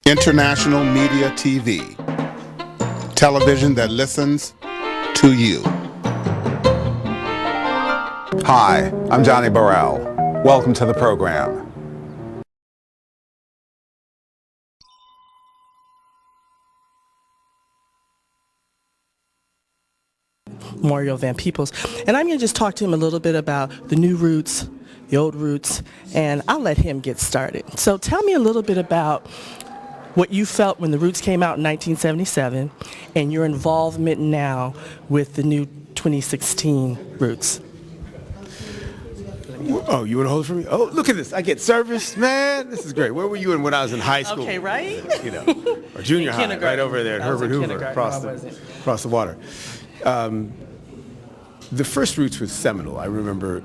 International Media TV. Television that listens to you. Hi, I'm Johnnie Burrell. Welcome to the program. Mario Van Peebles, and I'm going to just talk to him a little bit about the new roots, the old roots, and I'll let him get started. So tell me a little bit about what you felt when the Roots came out in 1977 and your involvement now with the new 2016 Roots. Oh, you want to hold it for me? Oh, look at this. I get service, man. This is great. Where were you when I was in high school? Okay, right? You know, or junior high, right over there at Herbert Hoover, across the water. The first Roots was seminal. I remember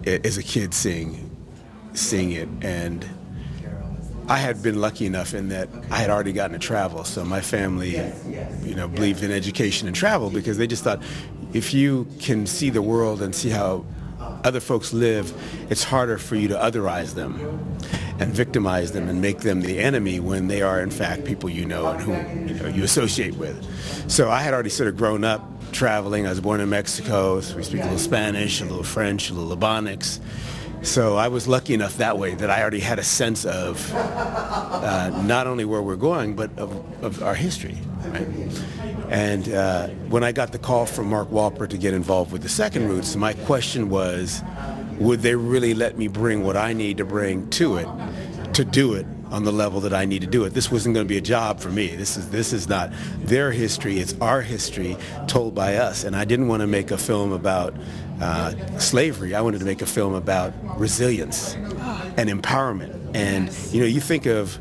it, as a kid seeing it, and I had been lucky enough in that I had already gotten to travel, so my family, believed in education and travel because they just thought if you can see the world and see how other folks live, it's harder for you to otherize them and victimize them and make them the enemy when they are in fact people you know and who you associate with. So I had already sort of grown up traveling. I was born in Mexico, so we speak a little Spanish, a little French, a little Ebonics. So I was lucky enough that way that I already had a sense of not only where we're going, but of our history. Right? And when I got the call from Mark Walper to get involved with the second Roots, my question was, would they really let me bring what I need to bring to it, to do it on the level that I need to do it? This wasn't going to be a job for me. This is not their history. It's our history told by us. And I didn't want to make a film about slavery. I wanted to make a film about resilience and empowerment. And you think of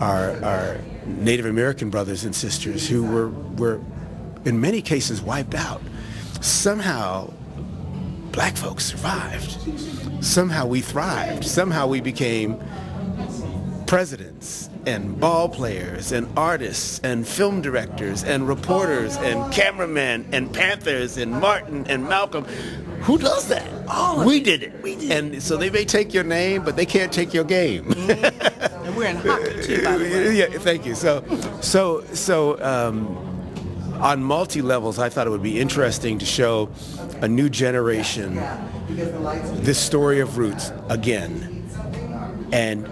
our Native American brothers and sisters who were in many cases wiped out. Somehow black folks survived. Somehow we thrived. Somehow we became presidents and ball players and artists and film directors and reporters and cameramen and Panthers and Martin and Malcolm. Who does that? We did it. And so they may take your name, but they can't take your game. Mm-hmm. And we're in hockey too, by the way. Yeah, thank you. So on multi-levels, I thought it would be interesting to show a new generation this story of Roots again, and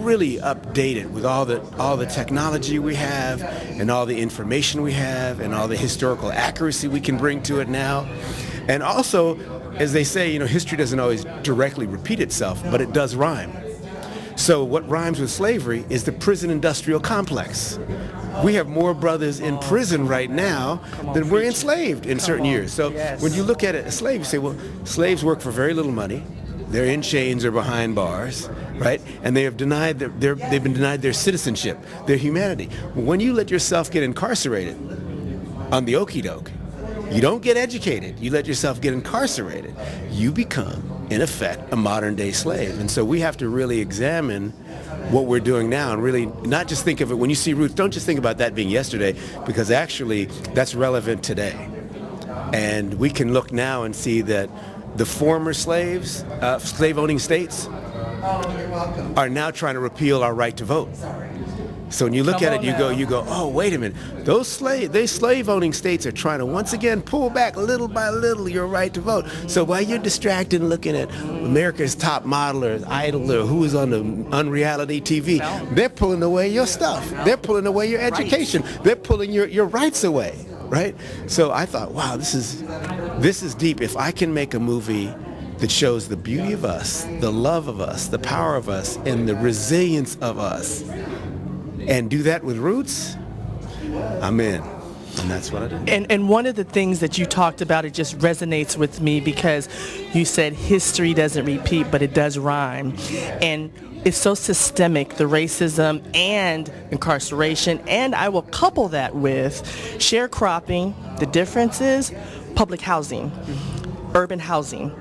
really update it with all the technology we have and all the information we have and all the historical accuracy we can bring to it now. And also, as they say, history doesn't always directly repeat itself, but it does rhyme. So what rhymes with slavery is the prison industrial complex. We have more brothers in prison right now than were enslaved in certain years. So when you look at it as slaves, you say, well, slaves work for very little money. They're in chains or behind bars, right? And they have denied they've been denied their citizenship, their humanity. When you let yourself get incarcerated on the okie doke, you don't get educated. You let yourself get incarcerated. You become, in effect, a modern-day slave. And so we have to really examine what we're doing now and really not just think of it, when you see Roots, don't just think about that being yesterday, because actually that's relevant today. And we can look now and see that the former slaves, slave-owning states, are now trying to repeal our right to vote. So when you look at it, you go, oh, wait a minute. Those slave-owning states are trying to once again pull back little by little your right to vote. So while you're distracted and looking at America's Top Model or Idol or who is on the unreality TV, they're pulling away your stuff. They're pulling away your education. They're pulling your rights away, right? So I thought, wow, this is deep. If I can make a movie that shows the beauty of us, the love of us, the power of us, and the resilience of us, and do that with Roots, I'm in. And that's what I did. And one of the things that you talked about, it just resonates with me because you said history doesn't repeat, but it does rhyme. And it's so systemic, the racism and incarceration. And I will couple that with sharecropping. The difference is public housing, urban housing.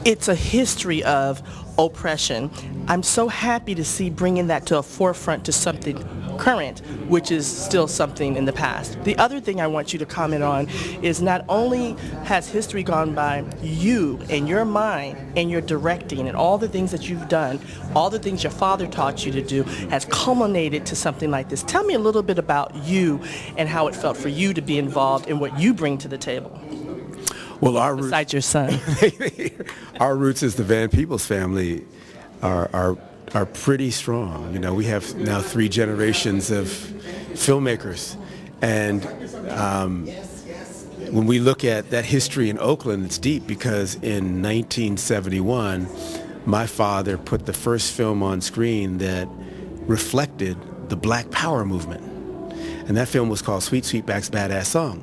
It's a history of oppression. I'm so happy to see bringing that to a forefront to something current, which is still something in the past. The other thing I want you to comment on is not only has history gone by, you and your mind and your directing and all the things that you've done, all the things your father taught you to do has culminated to something like this. Tell me a little bit about you and how it felt for you to be involved in what you bring to the table. Well, our besides your son. Our roots as the Van Peebles family are pretty strong. You know, we have now 3 generations of filmmakers, and when we look at that history in Oakland, it's deep because in 1971, my father put the first film on screen that reflected the Black Power movement, and that film was called Sweet Sweetback's Badass Song.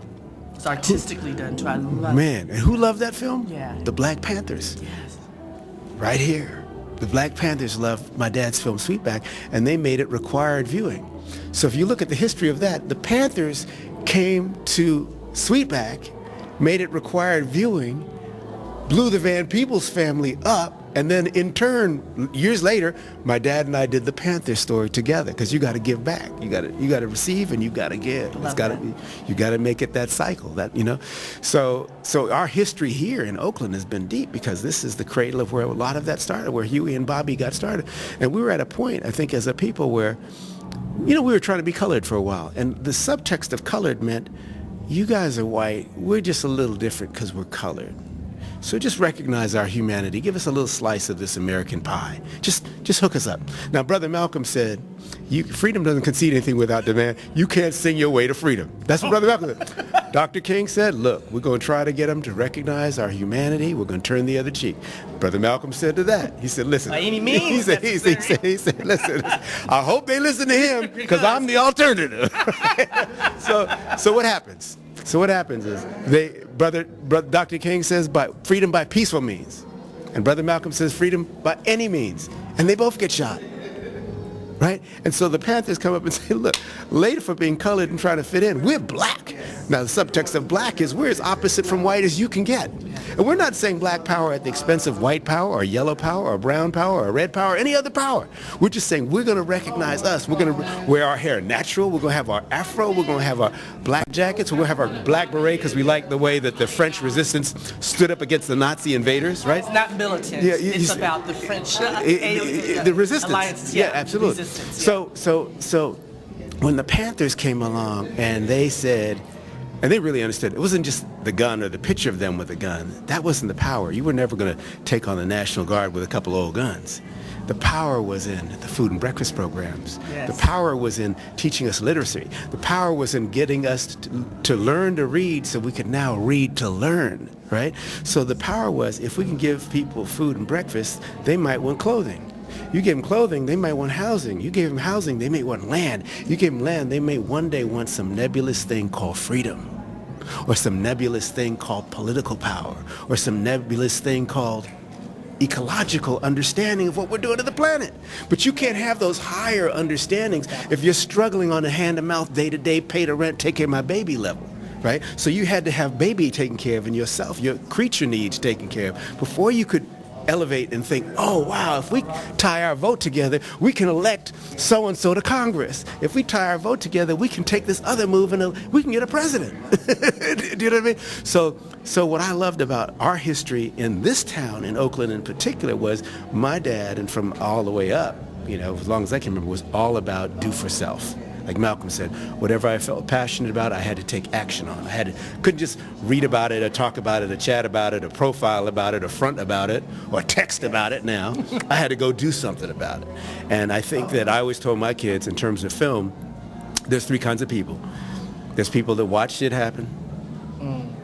It's artistically done too. I love Man, and who loved that film? Yeah. The Black Panthers. Yes. Right here. The Black Panthers loved my dad's film Sweetback, and they made it required viewing. So if you look at the history of that, the Panthers came to Sweetback, made it required viewing, blew the Van Peebles family up, and then in turn, years later, my dad and I did the Panther story together, because you got to give back. You got to receive and you got to give. It's got to be, you got to make it that cycle, that, you know. So our history here in Oakland has been deep, because this is the cradle of where a lot of that started, where Huey and Bobby got started. And we were at a point, I think, as a people where, you know, we were trying to be colored for a while, and the subtext of colored meant, you guys are white, we're just a little different because we're colored. So just recognize our humanity. Give us a little slice of this American pie. Just hook us up. Now, Brother Malcolm said, freedom doesn't concede anything without demand. You can't sing your way to freedom. That's what Brother Malcolm said. Dr. King said, look, we're going to try to get them to recognize our humanity. We're going to turn the other cheek. Brother Malcolm said to that, he said, listen. By any means. He said, listen, I hope they listen to him, because I'm the alternative. So what happens? So what happens is, Brother Dr. King says, freedom by peaceful means. And Brother Malcolm says, freedom by any means. And they both get shot. Right? And so the Panthers come up and say, look, later for being colored and trying to fit in, we're black. Now, the subtext of black is we're as opposite from white as you can get. And we're not saying black power at the expense of white power or yellow power or brown power or red power or any other power. We're just saying we're going to recognize us. We're going to wear our hair natural. We're going to have our afro. We're going to have our black jackets. We're going to have our black beret, because we like the way that the French resistance stood up against the Nazi invaders, right? It's not militant. Yeah, it's about the French the resistance. Alliances. Yeah, absolutely. Resistance, yeah. So when the Panthers came along and they said, and they really understood, it wasn't just the gun or the picture of them with a gun. That wasn't the power. You were never going to take on the National Guard with a couple old guns. The power was in the food and breakfast programs. Yes. The power was in teaching us literacy. The power was in getting us to learn to read, so we could now read to learn, right? So the power was, if we can give people food and breakfast, they might want clothing. You give them clothing, they might want housing. You gave them housing, they may want land. You give them land, they may one day want some nebulous thing called freedom, or some nebulous thing called political power, or some nebulous thing called ecological understanding of what we're doing to the planet. But you can't have those higher understandings if you're struggling on a hand-to-mouth, day-to-day, pay the rent, take care of my baby level. Right? So you had to have baby taken care of and yourself, your creature needs taken care of, before you could elevate and think, oh wow, if we tie our vote together, we can elect so-and-so to Congress. If we tie our vote together, we can take this other move and we can get a president. Do you know what I mean? So what I loved about our history in this town, in Oakland in particular, was my dad, and from all the way up, you know, as long as I can remember, was all about do for self. Like Malcolm said, whatever I felt passionate about, I had to take action on. Couldn't just read about it or talk about it or chat about it or profile about it or front about it or text about it now. I had to go do something about it. And I think that I always told my kids, in terms of film, there's 3 kinds of people. There's people that watch shit happen,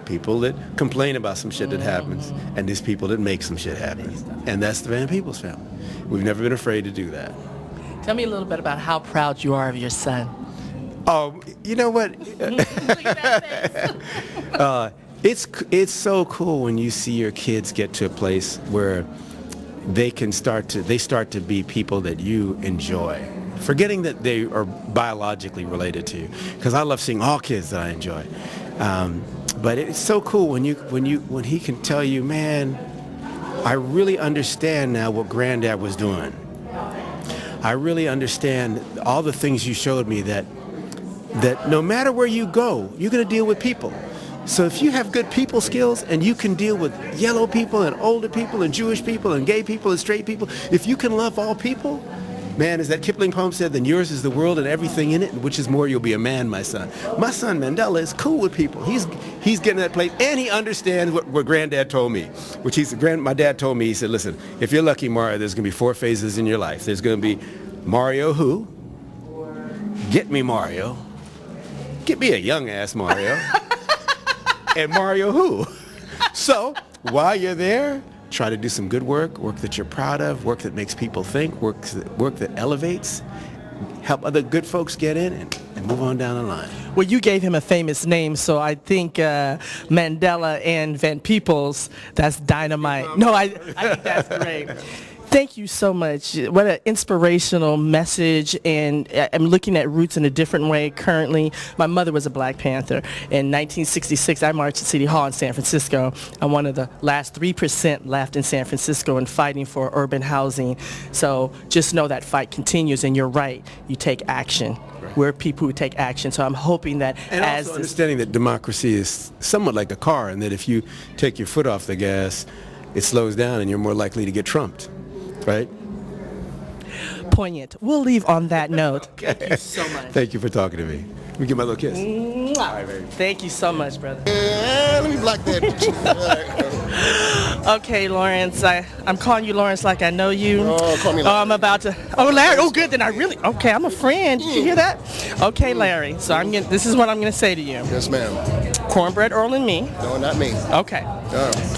people that complain about some shit that happens, and there's people that make some shit happen. And that's the Van Peebles family. We've never been afraid to do that. Tell me a little bit about how proud you are of your son. Oh, you know what? It's so cool when you see your kids get to a place where they start to be people that you enjoy, forgetting that they are biologically related to you. Because I love seeing all kids that I enjoy. But it's so cool when he can tell you, man, I really understand now what Granddad was doing. I really understand all the things you showed me, that no matter where you go, you're going to deal with people. So if you have good people skills and you can deal with yellow people and older people and Jewish people and gay people and straight people, if you can love all people, man, as that Kipling poem said, then yours is the world and everything in it, and which is more, you'll be a man, my son. My son Mandela is cool with people. He's getting that place, and he understands what Granddad told me, my dad told me, he said, listen, if you're lucky, Mario, there's going to be 4 phases in your life. There's going to be Mario who? Get me Mario. Get me a young-ass Mario. And Mario who? So, while you're there, try to do some good work that you're proud of, work that makes people think, work that elevates, help other good folks get in and move on down the line. Well, you gave him a famous name, so I think Mandela and Van Peebles, that's dynamite. No, I think that's great. Thank you so much. What an inspirational message, and I'm looking at roots in a different way currently. My mother was a Black Panther. In 1966, I marched at City Hall in San Francisco. I'm one of the last 3% left in San Francisco and fighting for urban housing. So just know that fight continues, and you're right. You take action. We're people who take action. So I'm hoping that and also understanding that democracy is somewhat like a car, and that if you take your foot off the gas, it slows down and you're more likely to get trumped. Right? Poignant. We'll leave on that note. Okay. Thank you so much. Thank you for talking to me. Let me give my little kiss. All right, baby. Thank you so much, brother. Let me block that. Okay, Lawrence. I'm calling you Lawrence like I know you. Oh, call me Larry. I'm about to. Oh, Larry. Oh, good. Then okay, I'm a friend. Did you hear that? Okay, Larry. So this is what I'm going to say to you. Yes, ma'am. Cornbread Earl and me. No, not me. Okay.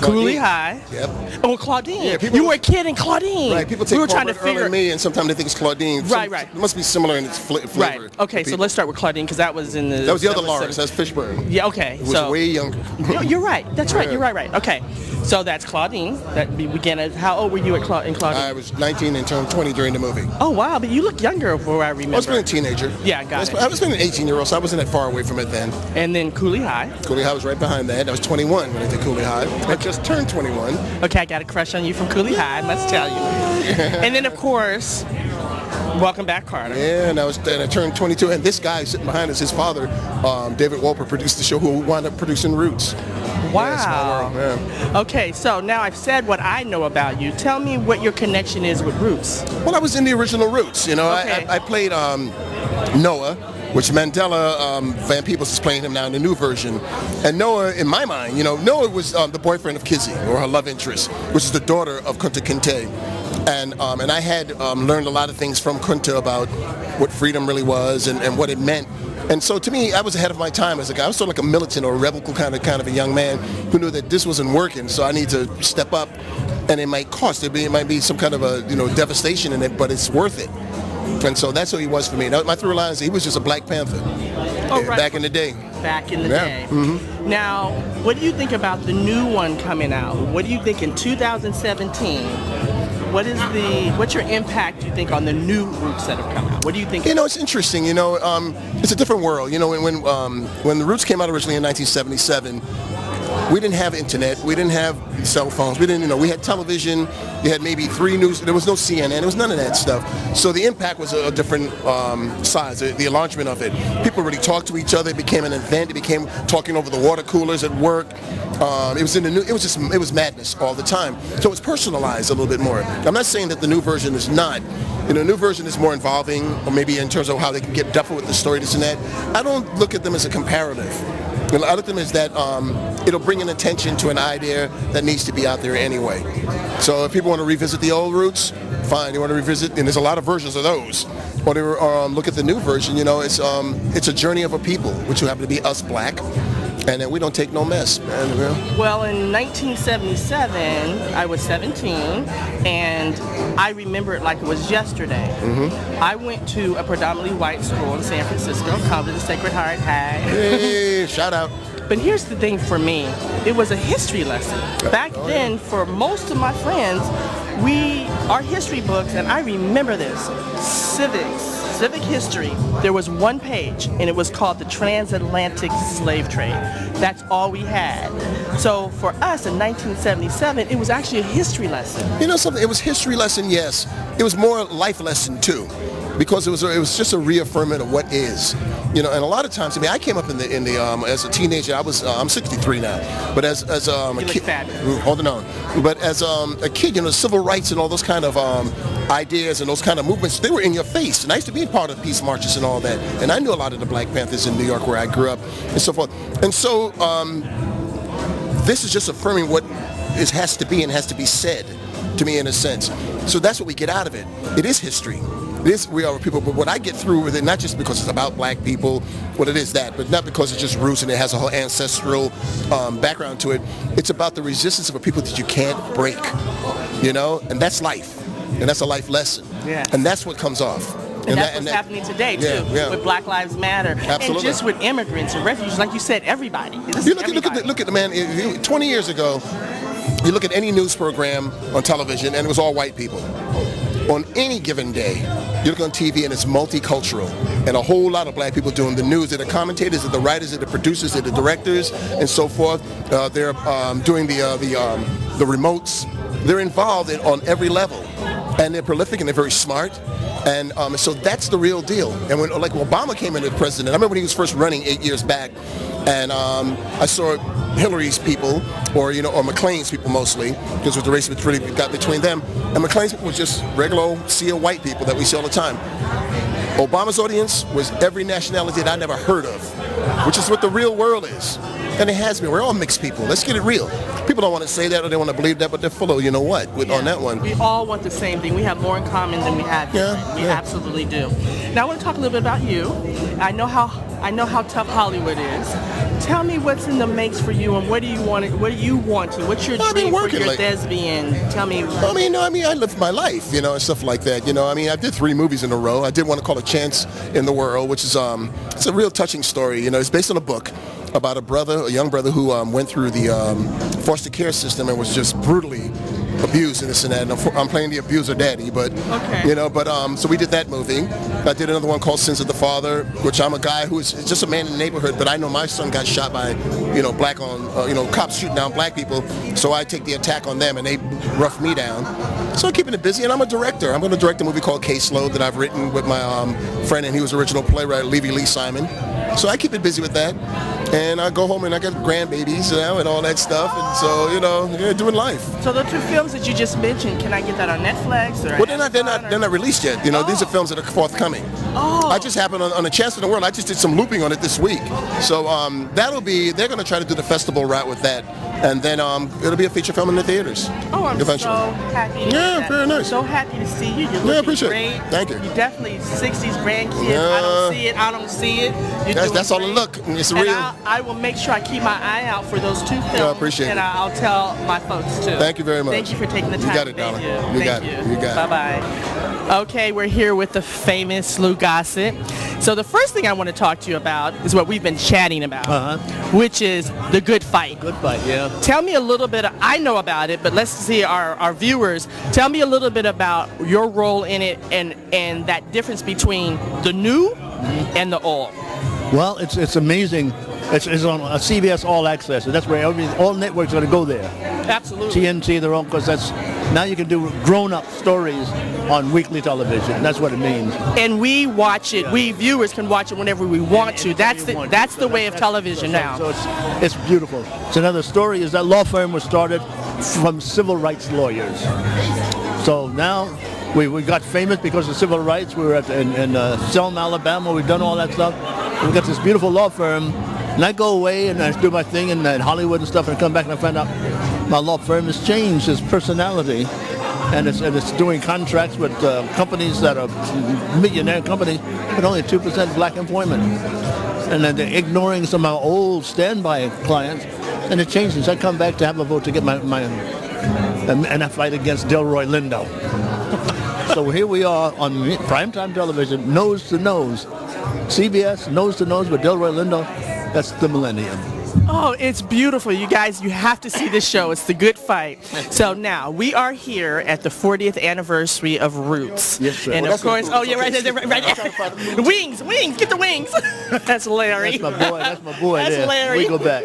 Cooley High. Yep. Oh, Claudine. Yeah, you were a kid in Claudine. Right. People take Cornbread Earl and me, and sometimes they think it's Claudine. Right. It must be similar in its flavor. Right. Okay, so let's start with Claudine, because that was in the... That was the other Lawrence. That's Fishburne. Yeah, okay. It was way younger. No, you're right. That's right. You're right. Okay. So that's Claudine. That began as... How old were you in Claudine? I was 19 and turned 20 during the movie. Oh, wow. But you look younger where I remember. I was a teenager. Yeah, got it. I was an 18-year-old, so I wasn't that far away from it then. And then Cooley High. Cooley High was right behind that. I was 21 when I did Cooley High. I just turned 21. Okay, I got a crush on you from Cooley High, I must tell you. And then, of course, Welcome Back, Carter. Yeah, and I turned 22. And this guy sitting behind us, his father, David Wolper, produced the show, who wound up producing Roots. Wow. Yeah, small world, yeah. Okay, so now I've said what I know about you. Tell me what your connection is with Roots. Well, I was in the original Roots. You know, Okay. I played Noah, which Mandela, Van Peebles is playing him now in the new version. And Noah, in my mind, Noah was the boyfriend of Kizzy, or her love interest, which is the daughter of Kunta Kinte. And I had learned a lot of things from Kunta about what freedom really was and what it meant. And so to me, I was ahead of my time as a guy. I was sort of like a militant or a rebel kind of a young man who knew that this wasn't working, so I need to step up. And it might cost. It might be some kind of a devastation in it, but it's worth it. And so that's who he was for me. Now, my through line is he was just a Black Panther back in the day. Back in the day. Mm-hmm. Now, what do you think about the new one coming out? What do you think in 2017? What's your impact, you think, on the new Roots that have come out? What do you think? It's interesting. It's a different world. When the Roots came out originally in 1977, we didn't have internet. We didn't have cell phones. We didn't, we had television. You had maybe 3 news. There was no CNN. There was none of that stuff. So the impact was a different size. The enlargement of it. People really talked to each other. It became an event. It became talking over the water coolers at work. It was it was madness all the time. So it's personalized a little bit more. I'm not saying that the new version is not. The new version is more involving, or maybe in terms of how they can get depth with the story, this and that. I don't look at them as a comparative. I look at them as that it'll bring an attention to an idea that needs to be out there anyway. So if people want to revisit the old Roots, fine. They want to revisit, and there's a lot of versions of those. Or they look at the new version. It's a journey of a people, which happen to be us Black. And then we don't take no mess, man. Well, in 1977, I was 17, and I remember it like it was yesterday. Mm-hmm. I went to a predominantly white school in San Francisco, called the Sacred Heart High. Hey, shout out. But here's the thing for me. It was a history lesson. Back then, for most of my friends, our history books, and I remember this, civics, Pacific history, there was one page, and it was called the Transatlantic Slave Trade. That's all we had. So for us in 1977, it was actually a history lesson. You know something? It was history lesson, yes. It was more life lesson too, because it was just a reaffirmment of what is. You know, and a lot of times, I mean, I came up in the as a teenager. I'm 63 now, but as a kid, holding on. But as a kid, you know, civil rights and all those kind of ideas and those kind of movements, they were in your face. And I used to be part of peace marches and all that, and I knew a lot of the Black Panthers in New York where I grew up and so forth. And so this is just affirming what has to be and has to be said to me in a sense. So that's what we get out of it. It is history. We are people, but what I get through with it, not just because it's about Black people, what it is that, but not because it's just roots and it has a whole ancestral background to it. It's about the resistance of a people that you can't break, you know, and that's life, and that's a life lesson, and that's what comes off. And that's what's happening today too, with Black Lives Matter, absolutely. And just with immigrants and refugees, like you said, everybody. You look at the man. 20 years ago, you look at any news program on television, and it was all white people. On any given day, you look on TV and it's multicultural, and a whole lot of Black people doing the news. They're the commentators, they're the writers, they're the producers, they're the directors, and so forth. They're doing the remotes. They're involved on every level, and they're prolific and they're very smart. And so that's the real deal. And when like Obama came into president, I remember when he was first running 8 years back, and I saw Hillary's people, or McClain's people mostly, because it was the race that really got between them. And McClain's people was just regular old sea of white people that we see all the time. Obama's audience was every nationality that I never heard of, which is what the real world is. And it has been. We're all mixed people. Let's get it real. People don't want to say that or they want to believe that, but they're full of you know what on that one. We all want the same thing. We have more in common than we have different. We absolutely do. Now I want to talk a little bit about you. I know how tough Hollywood is. Tell me what's in the makes for you, and what are you wanting? What's your dream for your thespian? Tell me. I lived my life, and stuff like that. I did 3 movies in a row. I did one called A Chance in the World, which is it's a real touching story. It's based on a book about a young brother who went through the foster care system and was just brutally abused and this and that. And I'm playing the abuser daddy, but so we did that movie. I did another one called Sins of the Father, which I'm a guy who is just a man in the neighborhood, but I know my son got shot by black on cops shooting down Black people, so I take the attack on them and they rough me down. So I'm keeping it busy, and I'm a director. I'm going to direct a movie called Caseload that I've written with my friend, and he was original playwright Levy Lee Simon. So I keep it busy with that, and I go home and I got grandbabies and all that stuff, and so doing life. So the 2 films that you just mentioned, can I get that on Netflix or? Well, they're not released yet. These are films that are forthcoming. Oh. I just happened on A Chance in the World. I just did some looping on it this week, so they're going to try to do the festival route with that, and then it'll be a feature film in the theaters. Oh, I'm eventually. So happy. Yeah, very nice. So happy to see you. You're looking appreciate great. it. Thank you. You're definitely 60s grandkids. I don't see it. That's all the look. It's real. I will make sure I keep my eye out for those 2 films. I appreciate it. And I'll tell my folks too. Thank you very much. Thank you for taking the time. You got it, darling. You got it. Bye-bye. Okay, we're here with the famous Lou Gossett. So the first thing I want to talk to you about is what we've been chatting about, which is The Good Fight. Good Fight, yeah. Tell me a little bit. I know about it, but let's see our viewers. Tell me a little bit about your role in it and that difference between the new and the old. Well, it's amazing. It's on CBS All Access, and that's where all networks are going to go there. Absolutely. TNT, their own, because now you can do grown-up stories on weekly television. That's what it means. And we watch it. Yeah. We viewers can watch it whenever we want to. That's the way of television now. So it's beautiful. So another story is that law firm was started from civil rights lawyers. So now we got famous because of civil rights. We were in Selma, Alabama. We've done all that stuff. We got this beautiful law firm. And I go away and I do my thing in Hollywood and stuff, and I come back and I find out my law firm has changed its personality, and it's doing contracts with companies that are millionaire companies with only 2% black employment, and then they're ignoring some of our old standby clients, and it changes. I come back to have a vote to get my and I fight against Delroy Lindo. So here we are on primetime television, nose to nose, CBS nose to nose with Delroy Lindo. That's the millennium. Oh, it's beautiful. You guys, you have to see this show. It's The Good Fight. So now, we are here at the 40th anniversary of Roots. Yes, sir. And Well, of course, oh yeah, right there, right there. Wings, get the wings. That's Larry. That's my boy That's there. Larry. We go back.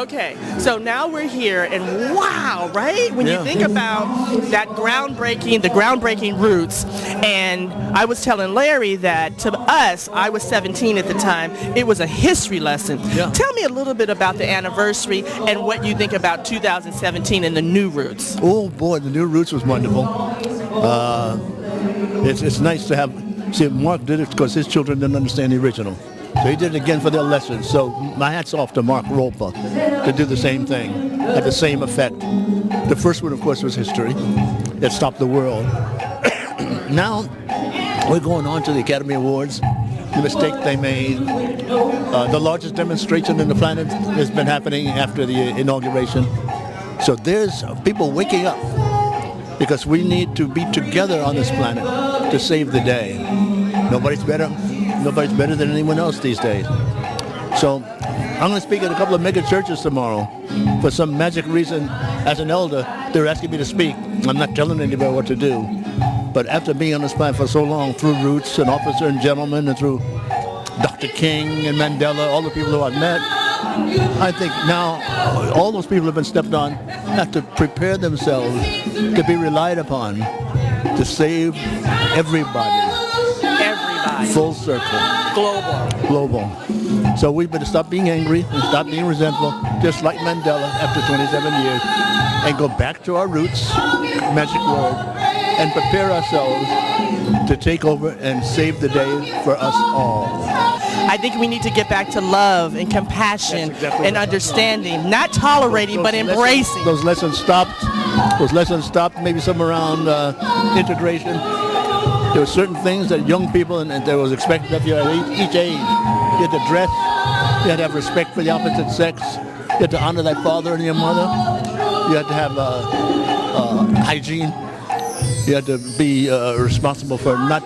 Okay, so now we're here, and wow, right? When you think about that the groundbreaking Roots, and I was telling Larry that to us, I was 17 at the time, it was a history lesson. Yeah. Tell me a little bit about the anniversary and what you think about 2017 and the new Roots. Oh boy, the new Roots was wonderful. It's nice to have. See, Mark did it because his children didn't understand the original, so he did it again for their lessons. So my hat's off to Mark Roper to do the same thing, had the same effect. The first one, of course, was history. It stopped the world. Now we're going on to the Academy Awards. The mistake they made. The largest demonstration in the planet has been happening after the inauguration. So there's people waking up because we need to be together on this planet to save the day. Nobody's better than anyone else these days. So I'm going to speak at a couple of mega churches tomorrow. For some magic reason, as an elder, they're asking me to speak. I'm not telling anybody what to do. But after being on this planet for so long, through Roots and Officer and Gentleman, and through Dr. King and Mandela, all the people who I've met, I think now all those people who have been stepped on have to prepare themselves to be relied upon to save everybody. Everybody. Full circle. Global. So we better stop being angry and stop being resentful, just like Mandela after 27 years, and go back to our roots, magic word, and prepare ourselves to take over and save the day for us all. I think we need to get back to love and compassion and understanding, not tolerating, but embracing. Those lessons stopped. Maybe some around integration. There were certain things that young people, and there was expected of you at each age. You had to dress. You had to have respect for the opposite sex. You had to honor thy father and your mother. You had to have hygiene. You had to be responsible for not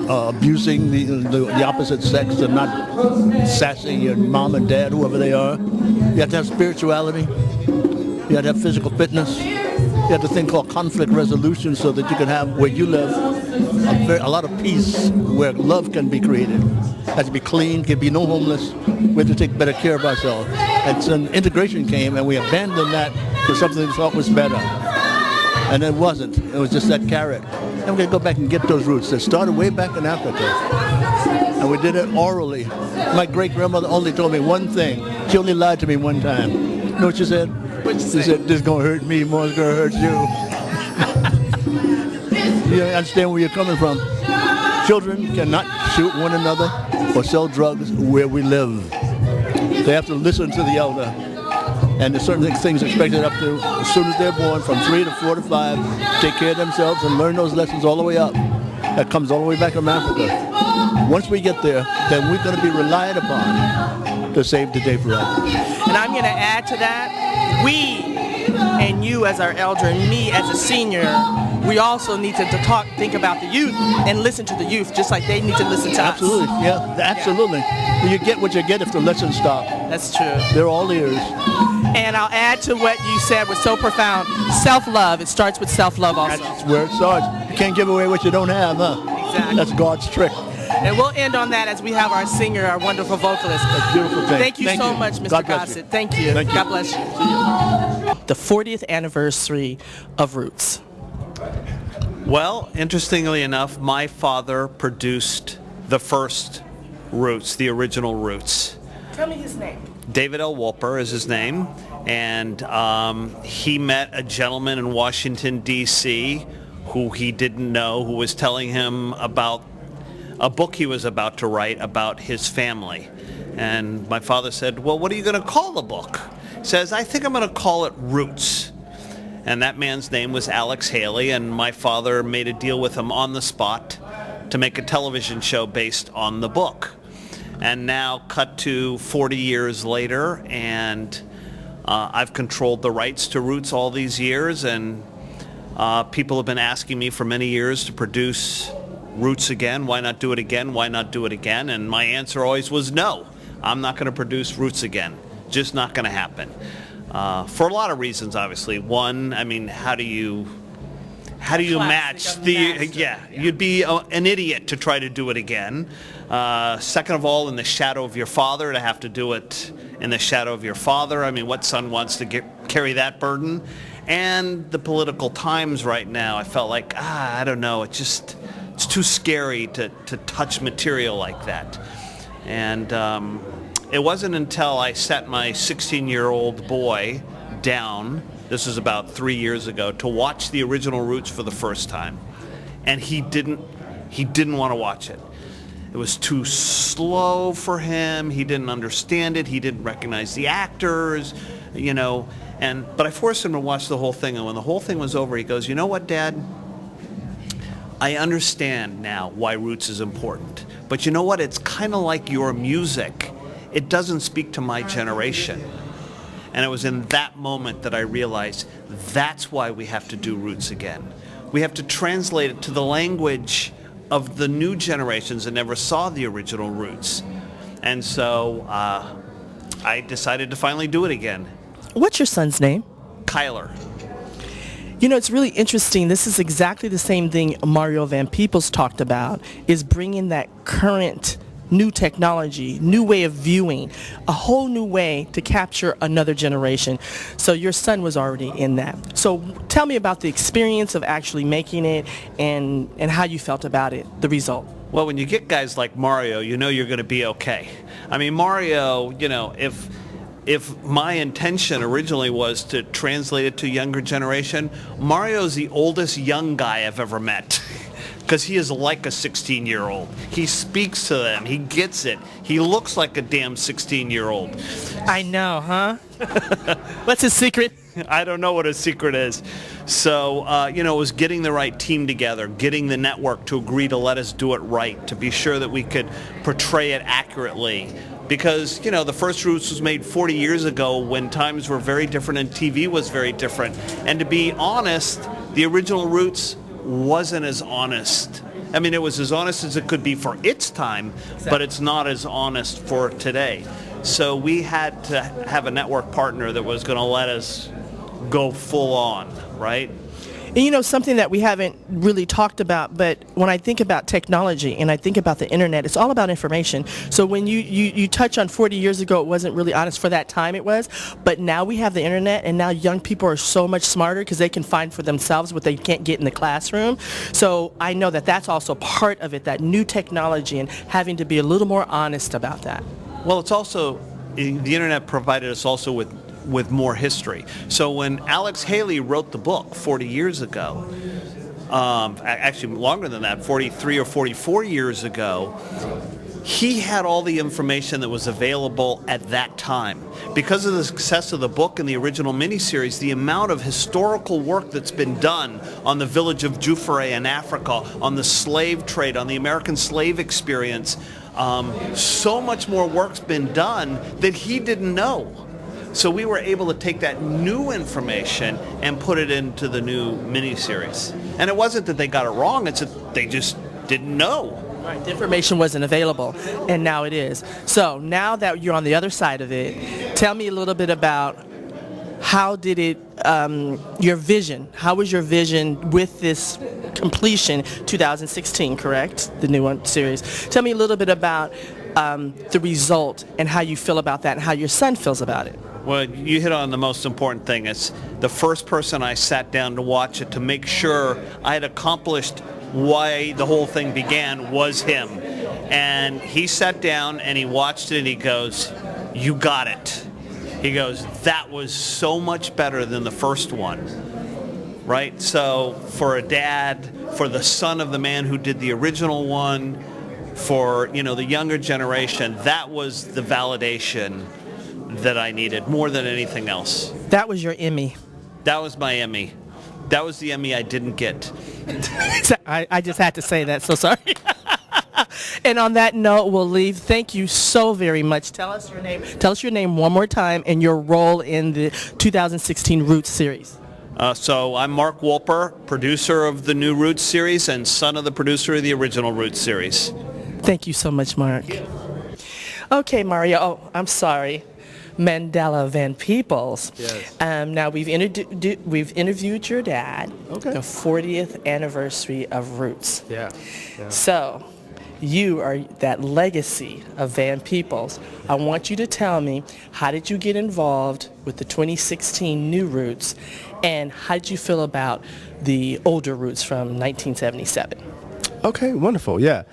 abusing the opposite sex and not sassing your mom and dad, whoever they are. You had to have spirituality. You had to have physical fitness. You had a thing called conflict resolution so that you can have, where you live, a lot of peace where love can be created. It has to be clean, can be no homeless. We have to take better care of ourselves. And so integration came and we abandoned that for something we thought was better. And it wasn't. It was just that carrot. And we're going to go back and get those roots that started way back in Africa. And we did it orally. My great-grandmother only told me one thing. She only lied to me one time. You know what she said? She said, this is going to hurt me more than it's going to hurt you. You understand where you're coming from. Children cannot shoot one another or sell drugs where we live. They have to listen to the elder. And there's certain things expected up to, as soon as they're born, from 3 to 4 to 5, take care of themselves and learn those lessons all the way up. That comes all the way back from Africa. Once we get there, then we're going to be relied upon to save the day for us. And I'm going to add to that, we and you as our elder and me as a senior, we also need to think about the youth and listen to the youth just like they need to listen to Absolutely. us. Yeah, absolutely. Yeah. You get what you get if the lessons stop. That's true. They're all ears. And I'll add to what you said was so profound. Self-love. It starts with self-love also. That's where it starts. You can't give away what you don't have, huh? Exactly. That's God's trick. And we'll end on that as we have our singer, our wonderful vocalist. That's a beautiful thing. Thank you so much, Mr. Gossett. Thank you. God bless you. The 40th anniversary of Roots. Well, interestingly enough, my father produced the first Roots, the original Roots. Tell me his name. David L. Wolper is his name, and he met a gentleman in Washington, D.C., who he didn't know, who was telling him about a book he was about to write about his family. And my father said, well, what are you going to call the book? He says, I think I'm going to call it Roots. And that man's name was Alex Haley, and my father made a deal with him on the spot to make a television show based on the book. And now cut to 40 years later, and I've controlled the rights to Roots all these years, and people have been asking me for many years to produce Roots again. Why not do it again? Why not do it again? And my answer always was no. I'm not going to produce Roots again. Just not going to happen. For a lot of reasons, obviously. One, I mean, how do you match you'd be an idiot to try to do it again. Second of all, in the shadow of your father, to have to do it in the shadow of your father. I mean, what son wants to carry that burden? And the political times right now, I felt like, I don't know, it's too scary to touch material like that. And it wasn't until I sat my 16-year-old boy down, this was about 3 years ago, to watch the original Roots for the first time. And he didn't want to watch it. It was too slow for him. He didn't understand it. He didn't recognize the actors, you know. But I forced him to watch the whole thing. And when the whole thing was over, he goes, "You know what, Dad? I understand now why Roots is important. But you know what? It's kind of like your music. It doesn't speak to my generation." And it was in that moment that I realized that's why we have to do Roots again. We have to translate it to the language of the new generations that never saw the original Roots. And so I decided to finally do it again. What's your son's name? Kyler. You know, it's really interesting. This is exactly the same thing Mario Van Peebles talked about, is bringing that current new technology, new way of viewing, a whole new way to capture another generation. So your son was already in that. So tell me about the experience of actually making it and how you felt about it, the result. Well, when you get guys like Mario, you know you're going to be okay. I mean, Mario, you know, if my intention originally was to translate it to younger generation, Mario's the oldest young guy I've ever met. Because he is like a 16-year-old. He speaks to them. He gets it. He looks like a damn 16-year-old. I know, huh? What's his secret? I don't know what his secret is. So, you know, it was getting the right team together, getting the network to agree to let us do it right, to be sure that we could portray it accurately. Because, you know, the first Roots was made 40 years ago when times were very different and TV was very different. And to be honest, the original Roots wasn't as honest. I mean, it was as honest as it could be for its time, but it's not as honest for today. So we had to have a network partner that was going to let us go full on, right? And you know, something that we haven't really talked about, but when I think about technology and I think about the internet, it's all about information. So when you touch on 40 years ago, it wasn't really honest. For that time it was, but now we have the internet, and now young people are so much smarter because they can find for themselves what they can't get in the classroom. So I know that that's also part of it, that new technology and having to be a little more honest about that. Well, it's also, the internet provided us also with more history. So when Alex Haley wrote the book 40 years ago, actually longer than that, 43 or 44 years ago, he had all the information that was available at that time. Because of the success of the book and the original miniseries, the amount of historical work that's been done on the village of Jufere in Africa, on the slave trade, on the American slave experience, so much more work's been done that he didn't know. So we were able to take that new information and put it into the new miniseries. And it wasn't that they got it wrong, it's that they just didn't know. Right, the information wasn't available, and now it is. So now that you're on the other side of it, tell me a little bit about how did it, your vision, how was your vision with this completion, 2016, correct? The new one series. Tell me a little bit about the result and how you feel about that and how your son feels about it. Well, you hit on the most important thing. It's the first person I sat down to watch it to make sure I had accomplished why the whole thing began was him. And he sat down and he watched it and he goes, "You got it." He goes, "That was so much better than the first one." Right? So for a dad, for the son of the man who did the original one, for, you know, the younger generation, that was the validation that I needed more than anything else. That was your Emmy. That was my Emmy. That was the Emmy I didn't get. I just had to say that, so sorry. And on that note, we'll leave. Thank you so very much. Tell us your name. Tell us your name one more time and your role in the 2016 Roots series. So I'm Mark Wolper, producer of the new Roots series and son of the producer of the original Roots series. Thank you so much, Mark. Okay, Mario. Oh, I'm sorry. Mandela Van Peebles. Yes. Now we've interviewed your dad. Okay. The 40th anniversary of Roots. Yeah. So, you are that legacy of Van Peebles. I want you to tell me, how did you get involved with the 2016 new Roots, and how did you feel about the older Roots from 1977? Okay, wonderful, yeah.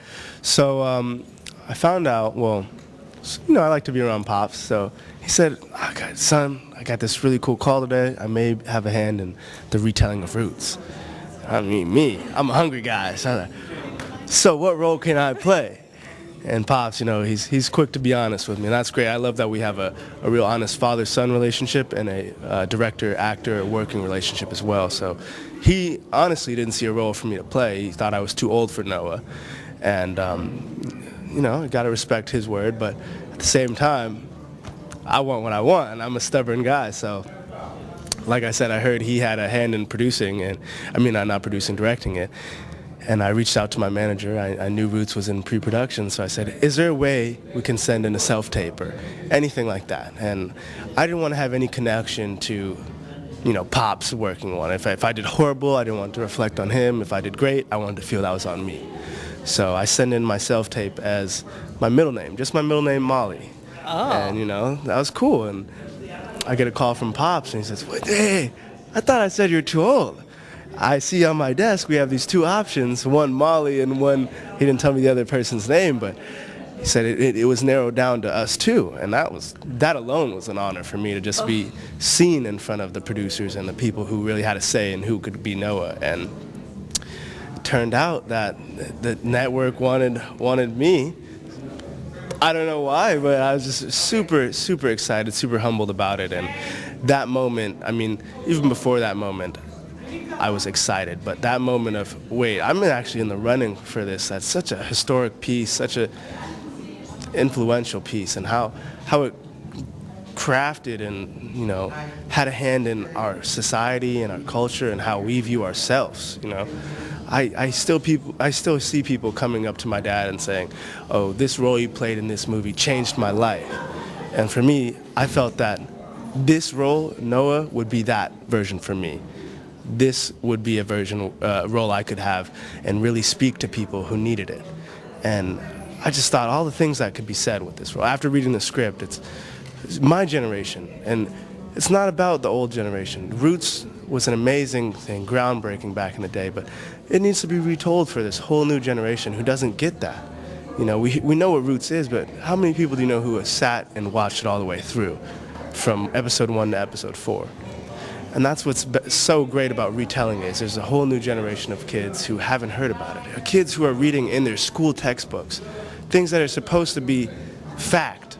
So I found out, well, I like to be around Pops, so he said, son, I got this really cool call today. I may have a hand in the retelling of Roots. I mean, I'm a hungry guy. So what role can I play? And Pops, he's quick to be honest with me, and that's great. I love that we have a real honest father-son relationship and a director-actor working relationship as well. So he honestly didn't see a role for me to play. He thought I was too old for Noah. And, I got to respect his word, but at the same time, I want what I want, and I'm a stubborn guy. So like I said, I heard he had a hand in producing, not producing, directing it. And I reached out to my manager. I knew Roots was in pre-production, so I said, is there a way we can send in a self-tape or anything like that? And I didn't want to have any connection to, Pops working on it. If I did horrible, I didn't want to reflect on him. If I did great, I wanted to feel that was on me. So I sent in my self-tape as my middle name, just my middle name, Molly. Oh. And, that was cool. And I get a call from Pops, and he says, hey, I thought I said you're too old. I see on my desk we have these two options, one Molly and one, he didn't tell me the other person's name, but he said it was narrowed down to us two, and that alone was an honor for me to just be seen in front of the producers and the people who really had a say in who could be Noah. And it turned out that the network wanted me. I don't know why, but I was just super, super excited, super humbled about it. And that moment, even before that moment, I was excited, but that moment of, wait, I'm actually in the running for this. That's such a historic piece, such a influential piece, and how it crafted and, had a hand in our society and our culture and how we view ourselves, I still see people coming up to my dad and saying, oh, this role you played in this movie changed my life. And for me, I felt that this role, Noah, would be that version for me. This would be a role I could have and really speak to people who needed it. And I just thought all the things that could be said with this role. After reading the script, it's my generation, and it's not about the old generation. Roots was an amazing thing, groundbreaking back in the day, but it needs to be retold for this whole new generation who doesn't get that. We know what Roots is, but how many people do you know who have sat and watched it all the way through, from episode 1 to episode 4? And that's what's so great about retelling is there's a whole new generation of kids who haven't heard about it. Kids who are reading in their school textbooks things that are supposed to be fact.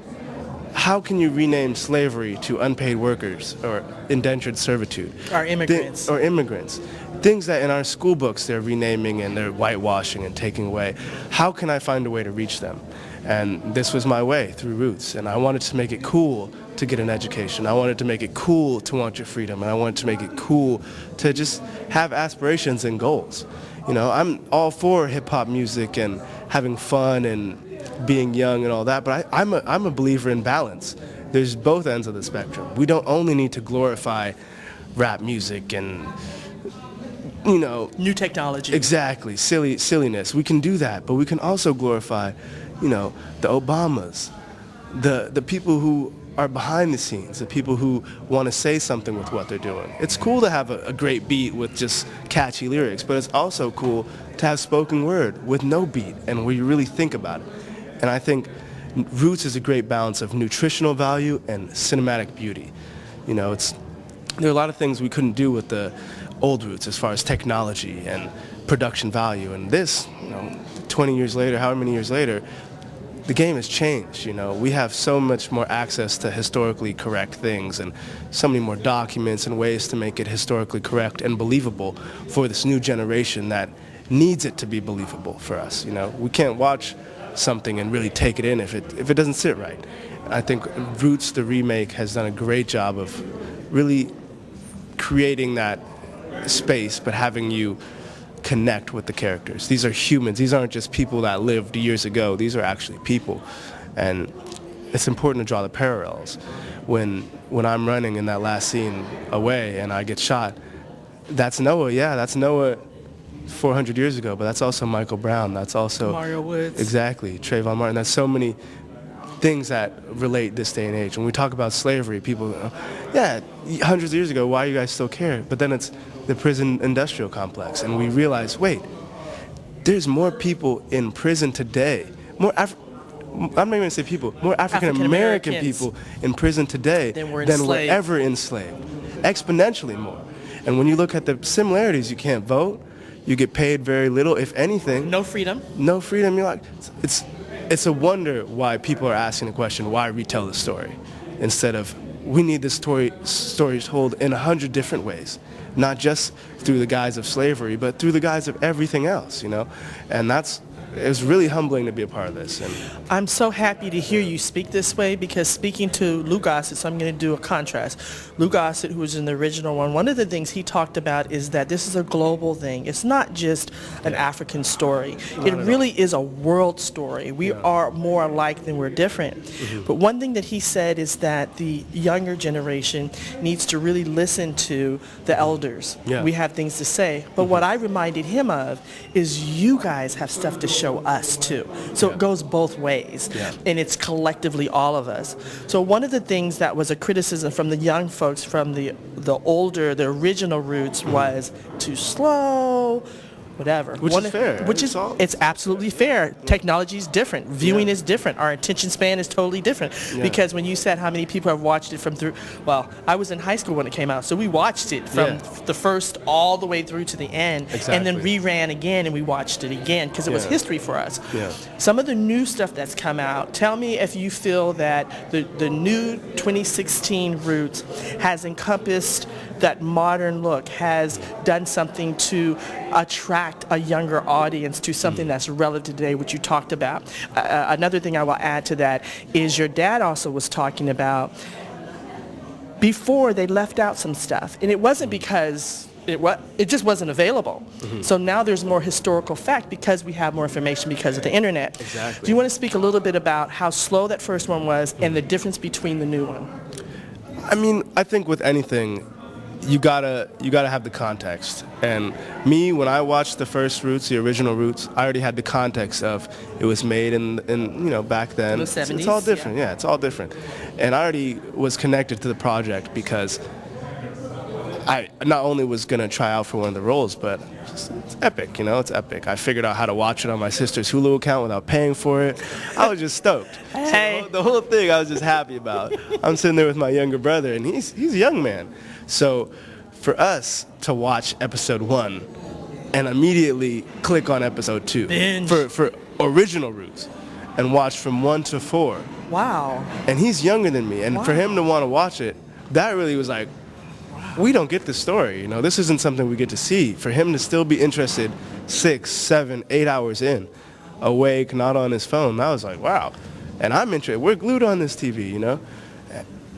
How can you rename slavery to unpaid workers or indentured servitude? Or immigrants. Or immigrants. Things that in our school books they're renaming and they're whitewashing and taking away. How can I find a way to reach them? And this was my way through Roots. And I wanted to make it cool to get an education. I wanted to make it cool to want your freedom. And I wanted to make it cool to just have aspirations and goals. I'm all for hip-hop music and having fun and being young and all that, but I'm a believer in balance. There's both ends of the spectrum. We don't only need to glorify rap music and, new technology. Exactly, silliness. We can do that, but we can also glorify, the Obamas, the people who are behind the scenes, the people who want to say something with what they're doing. It's cool to have a great beat with just catchy lyrics, but it's also cool to have spoken word with no beat and where you really think about it. And I think Roots is a great balance of nutritional value and cinematic beauty. There are a lot of things we couldn't do with the old Roots as far as technology and production value. And this, 20 years later, however many years later, the game has changed. We have so much more access to historically correct things and so many more documents and ways to make it historically correct and believable for this new generation that needs it to be believable for us. We can't watch something and really take it in if it doesn't sit right. I think Roots, the remake, has done a great job of really creating that space, but having you connect with the characters. These are humans. These aren't just people that lived years ago. These are actually people. And it's important to draw the parallels. When I'm running in that last scene away and I get shot, that's Noah. Yeah, that's Noah 400 years ago, but that's also Michael Brown. That's also Mario Woods. Exactly, Trayvon Martin. That's so many things that relate this day and age. When we talk about slavery, people, yeah, hundreds of years ago, why you guys still care? But then it's the prison industrial complex, and we realize, wait, there's more people in prison today, I'm not even going to say people, more African-American people in prison today than were ever enslaved, exponentially more. And when you look at the similarities, you can't vote, you get paid very little, if anything. No freedom. No freedom. You're like, it's a wonder why people are asking the question, why retell the story? Instead of, we need this story told in 100 different ways. Not just through the guise of slavery, but through the guise of everything else, you know? And it was really humbling to be a part of this. And I'm so happy to hear you speak this way, because speaking to Lou Gossett, so I'm going to do a contrast. Lou Gossett, who was in the original one of the things he talked about is that this is a global thing. It's not just an African story. It really is a world story. We are more alike than we're different. Mm-hmm. But one thing that he said is that the younger generation needs to really listen to the elders. Yeah. We have things to say. But what I reminded him of is you guys have stuff to show us too. So it goes both ways, and it's collectively all of us. So one of the things that was a criticism from the young folks from the original roots was too slow, whatever. Which is fair. It's absolutely fair. Technology is different. Viewing is different. Our attention span is totally different. Because when you said how many people have watched it well, I was in high school when it came out, so we watched it from the first all the way through to the end, and then reran again, and we watched it again because it was history for us. Yeah. Some of the new stuff that's come out, tell me if you feel that the new 2016 Roots has encompassed that modern look, has done something to attract a younger audience to something that's relevant today, which you talked about. Another thing I will add to that is your dad also was talking about before they left out some stuff, and it wasn't because it just wasn't available. Mm-hmm. So now there's more historical fact because we have more information because of the internet. Exactly. Do you want to speak a little bit about how slow that first one was and the difference between the new one? I mean, I think with anything, you gotta have the context. And me, when I watched the first Roots, the original Roots, I already had the context of it was made in back then. In the 70s. It's all different. Yeah, it's all different. And I already was connected to the project because I not only was gonna try out for one of the roles, but it's epic. It's epic. I figured out how to watch it on my sister's Hulu account without paying for it. I was just stoked. Hey. So the whole thing I was just happy about. I'm sitting there with my younger brother, and he's a young man. So for us to watch episode 1 and immediately click on episode 2 for original Roots and watch from 1 to 4. Wow. And he's younger than me. And for him to want to watch it, that really was like, we don't get this story. This isn't something we get to see. For him to still be interested 6, 7, 8 hours in, awake, not on his phone, I was like, wow. And I'm interested. We're glued on this TV,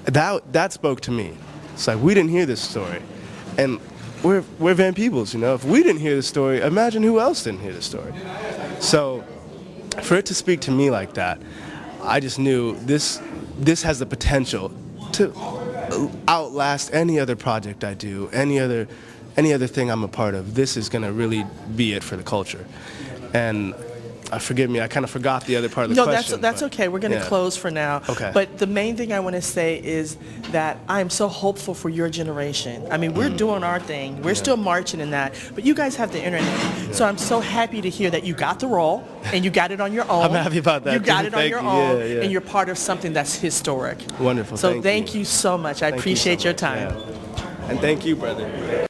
That spoke to me. It's like, we didn't hear this story. And we're Van Peebles, If we didn't hear the story, imagine who else didn't hear the story. So for it to speak to me like that, I just knew this has the potential to outlast any other project I do, any other thing I'm a part of. This is going to really be it for the culture. And forgive me, I kind of forgot the other part of the question. No, that's okay. We're going to close for now. Okay. But the main thing I want to say is that I'm so hopeful for your generation. I mean, we're doing our thing. We're still marching in that. But you guys have the internet. Yeah. So I'm so happy to hear that you got the role and you got it on your own. I'm happy about that. You got it on your own, and you're part of something that's historic. Wonderful. So thank you so much. I appreciate your time. Yeah. And thank you, brother.